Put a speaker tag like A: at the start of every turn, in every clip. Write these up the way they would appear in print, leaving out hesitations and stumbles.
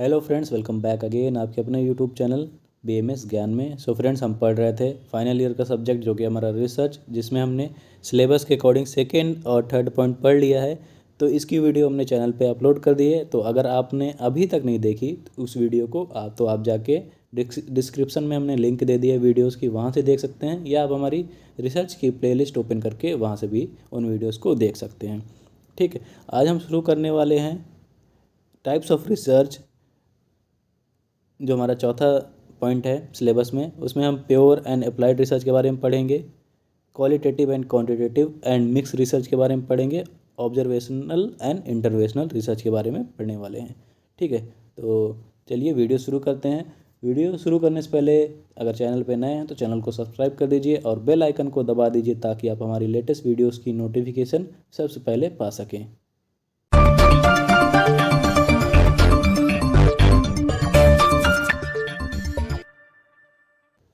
A: Hello friends, welcome back again आपके अपने YouTube channel BMS ज्ञान में। सो फ्रेंड्स, हम पढ़ रहे थे फाइनल ईयर का सब्जेक्ट जो कि हमारा रिसर्च, जिसमें हमने सिलेबस के अकॉर्डिंग सेकेंड और थर्ड पॉइंट पढ़ लिया है। तो इसकी वीडियो हमने चैनल पे अपलोड कर दी है। तो अगर आपने अभी तक नहीं देखी तो उस वीडियो को आप जाके डिस्क्रिप्शन में हमने लिंक दे दिया है वीडियोज़ की, वहाँ से देख सकते हैं, या आप हमारी रिसर्च की प्लेलिस्ट ओपन करके वहाँ से भी उन वीडियोज़ को देख सकते हैं। ठीक है, आज हम शुरू करने वाले हैं टाइप्स ऑफ रिसर्च, जो हमारा चौथा पॉइंट है सिलेबस में। उसमें हम प्योर एंड अप्लाइड रिसर्च के बारे में पढ़ेंगे, qualitative and quantitative and mix research के बारे में पढ़ेंगे, ऑब्जर्वेशनल एंड इंटरवेशनल रिसर्च के बारे में पढ़ने वाले हैं। ठीक है, तो चलिए वीडियो शुरू करते हैं। वीडियो शुरू करने से पहले अगर चैनल पर नए हैं तो चैनल को सब्सक्राइब कर दीजिए और बेल आइकन को दबा दीजिए, ताकि आप हमारी लेटेस्ट वीडियोज़ की नोटिफिकेशन सबसे पहले पा सकें।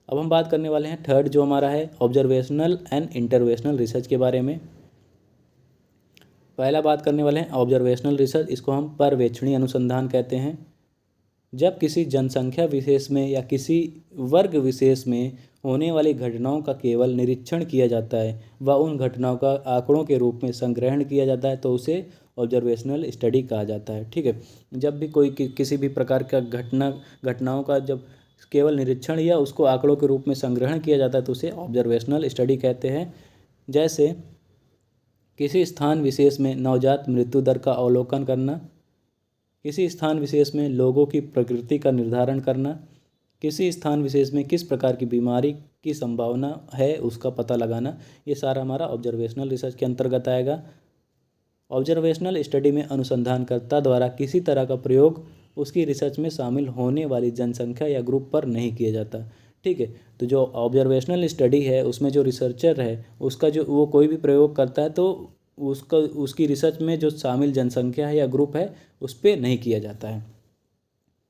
A: अब हम बात करने वाले हैं थर्ड, जो हमारा है ऑब्जर्वेशनल एंड इंटरवेशनल रिसर्च के बारे में। पहला बात करने वाले हैं ऑब्जर्वेशनल रिसर्च। इसको हम पर्यवेक्षणीय अनुसंधान कहते हैं। जब किसी जनसंख्या विशेष में या किसी वर्ग विशेष में होने वाली घटनाओं का केवल निरीक्षण किया जाता है व उन घटनाओं का आंकड़ों के रूप में संग्रहण किया जाता है, तो उसे ऑब्जर्वेशनल स्टडी कहा जाता है। ठीक है, जब भी कोई किसी भी प्रकार का घटनाओं का जब केवल निरीक्षण या उसको आंकड़ों के रूप में संग्रहण किया जाता है तो उसे ऑब्जर्वेशनल स्टडी कहते हैं। जैसे किसी स्थान विशेष में नवजात मृत्यु दर का अवलोकन करना, किसी स्थान विशेष में लोगों की प्रकृति का निर्धारण करना, किसी स्थान विशेष में किस प्रकार की बीमारी की संभावना है उसका पता लगाना, ये सारा हमारा ऑब्जर्वेशनल रिसर्च के अंतर्गत आएगा। ऑब्जर्वेशनल स्टडी में अनुसंधानकर्ता द्वारा किसी तरह का प्रयोग उसकी रिसर्च में शामिल होने वाली जनसंख्या या ग्रुप पर नहीं किया जाता। ठीक है, तो जो ऑब्जर्वेशनल स्टडी है उसमें जो रिसर्चर है उसका जो वो कोई भी प्रयोग करता है तो उसकी रिसर्च में जो शामिल जनसंख्या है या ग्रुप है उस पर नहीं किया जाता है।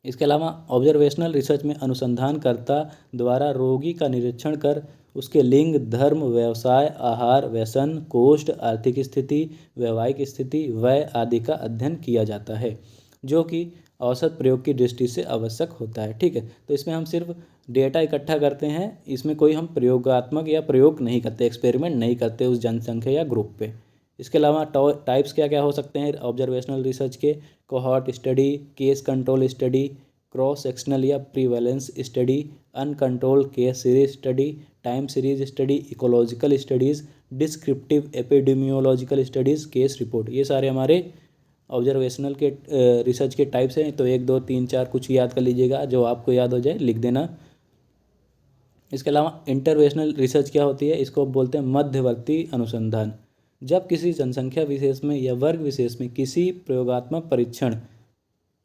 A: इसके अलावा ऑब्जर्वेशनल रिसर्च में अनुसंधानकर्ता द्वारा रोगी का निरीक्षण कर उसके लिंग, धर्म, व्यवसाय, आहार, व्यसन, कोष्ठ, आर्थिक स्थिति, वैवाहिक स्थिति, वय आदि का अध्ययन किया जाता है, जो कि औसत प्रयोग की दृष्टि से आवश्यक होता है। ठीक है, तो इसमें हम सिर्फ डेटा इकट्ठा करते हैं, इसमें कोई हम प्रयोगात्मक या प्रयोग नहीं करते, एक्सपेरिमेंट नहीं करते उस जनसंख्या या ग्रुप पे। इसके अलावा टाइप्स क्या क्या हो सकते हैं ऑब्जर्वेशनल रिसर्च के? Cohort study, case control study, cross sectional या prevalence study, uncontrolled case series study, time series study, ecological studies, descriptive epidemiological studies, case report. ये सारे हमारे ऑब्जर्वेशनल के रिसर्च के टाइप्स हैं। तो 1 2 3 4 कुछ याद कर लीजिएगा, जो आपको याद हो जाए लिख देना। इसके अलावा इंटरवेशनल रिसर्च क्या होती है? इसको बोलते हैं मध्यवर्ती अनुसंधान। जब किसी जनसंख्या विशेष में या वर्ग विशेष में किसी प्रयोगात्मक परीक्षण,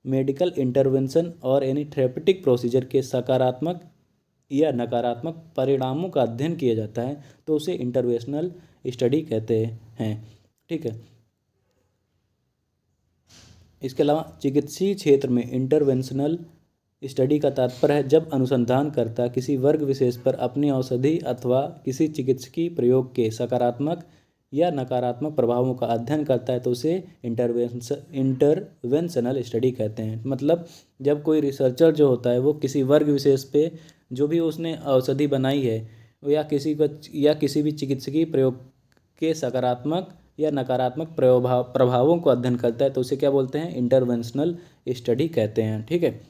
A: मेडिकल इंटरवेंशन और एनी थेरेपेटिक प्रोसीजर के सकारात्मक या नकारात्मक परिणामों का अध्ययन किया जाता है, तो उसे इंटरवेशनल स्टडी कहते हैं। ठीक है, इसके अलावा चिकित्सीय क्षेत्र में इंटरवेंशनल स्टडी का तात्पर्य है जब अनुसंधानकर्ता किसी वर्ग विशेष पर अपनी औषधि अथवा किसी चिकित्सकीय प्रयोग के सकारात्मक या नकारात्मक प्रभावों का अध्ययन करता है, तो उसे इंटरवेंशनल स्टडी कहते हैं। मतलब जब कोई रिसर्चर जो होता है वो किसी वर्ग विशेष पे जो भी उसने औषधि बनाई है या किसी भी चिकित्सकीय प्रयोग के सकारात्मक या नकारात्मक प्रभावों को अध्ययन करता है, तो उसे क्या बोलते हैं? इंटरवेंशनल स्टडी कहते हैं। ठीक है,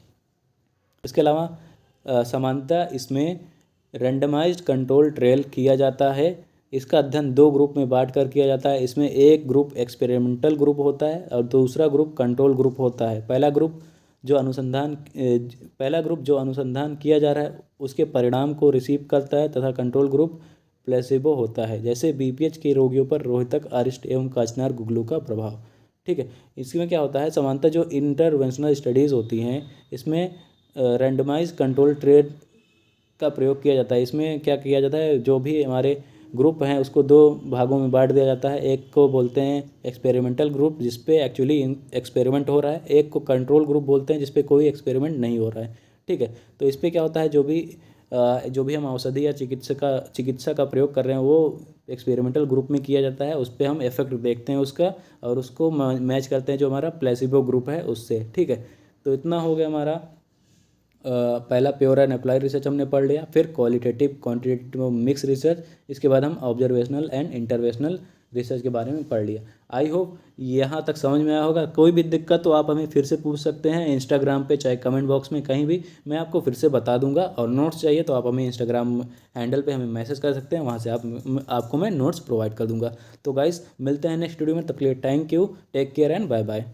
A: इसके अलावा समानता इसमें रैंडमाइज्ड कंट्रोल ट्रायल किया जाता है। इसका अध्ययन 2 ग्रुप में बांट कर किया जाता है। इसमें एक ग्रुप एक्सपेरिमेंटल ग्रुप होता है और दूसरा ग्रुप कंट्रोल ग्रुप होता है। पहला ग्रुप जो अनुसंधान किया जा रहा है उसके परिणाम को रिसीव करता है, तथा कंट्रोल ग्रुप प्लेसिबो होता है, जैसे बीपीएच के रोगियों पर रोहितक, अरिष्ट एवं काचनार गुगलू का प्रभाव। ठीक है, इसमें क्या होता है? समानता जो इंटरवेंशनल स्टडीज़ होती हैं इसमें रैंडमाइज कंट्रोल ट्रायल का प्रयोग किया जाता है। इसमें क्या किया जाता है? जो भी हमारे ग्रुप हैं उसको 2 भागों में बांट दिया जाता है। एक को बोलते हैं एक्सपेरिमेंटल ग्रुप, जिस पे एक्चुअली एक्सपेरिमेंट हो रहा है। एक को कंट्रोल ग्रुप बोलते हैं, जिस पे कोई एक्सपेरिमेंट नहीं हो रहा है। ठीक है, तो इस पर क्या होता है? जो भी हम औषधि या चिकित्सा का प्रयोग कर रहे हैं वो एक्सपेरिमेंटल ग्रुप में किया जाता है। उस पर हम इफेक्ट देखते हैं उसका और उसको मैच करते हैं जो हमारा प्लेसिबो ग्रुप है उससे। ठीक है, तो इतना हो गया हमारा पहला प्योर एंड अप्लाइड रिसर्च हमने पढ़ लिया। फिर क्वालिटेटिव क्वांटिटेटिव मिक्स रिसर्च, इसके बाद हम ऑब्जर्वेशनल एंड इंटरवेशनल रिसर्च के बारे में पढ़ लिया। आई होप यहाँ तक समझ में आया होगा। कोई भी दिक्कत तो आप हमें फिर से पूछ सकते हैं इंस्टाग्राम पे, चाहे कमेंट बॉक्स में, कहीं भी मैं आपको फिर से बता दूंगा। और नोट्स चाहिए तो आप हमें इंस्टाग्राम हैंडल पे हमें मैसेज कर सकते हैं, वहाँ से आपको मैं नोट्स प्रोवाइड कर दूंगा। तो गाइस मिलते हैं नेक्स्ट वीडियो में, तब के लिए thank you, take care and bye bye.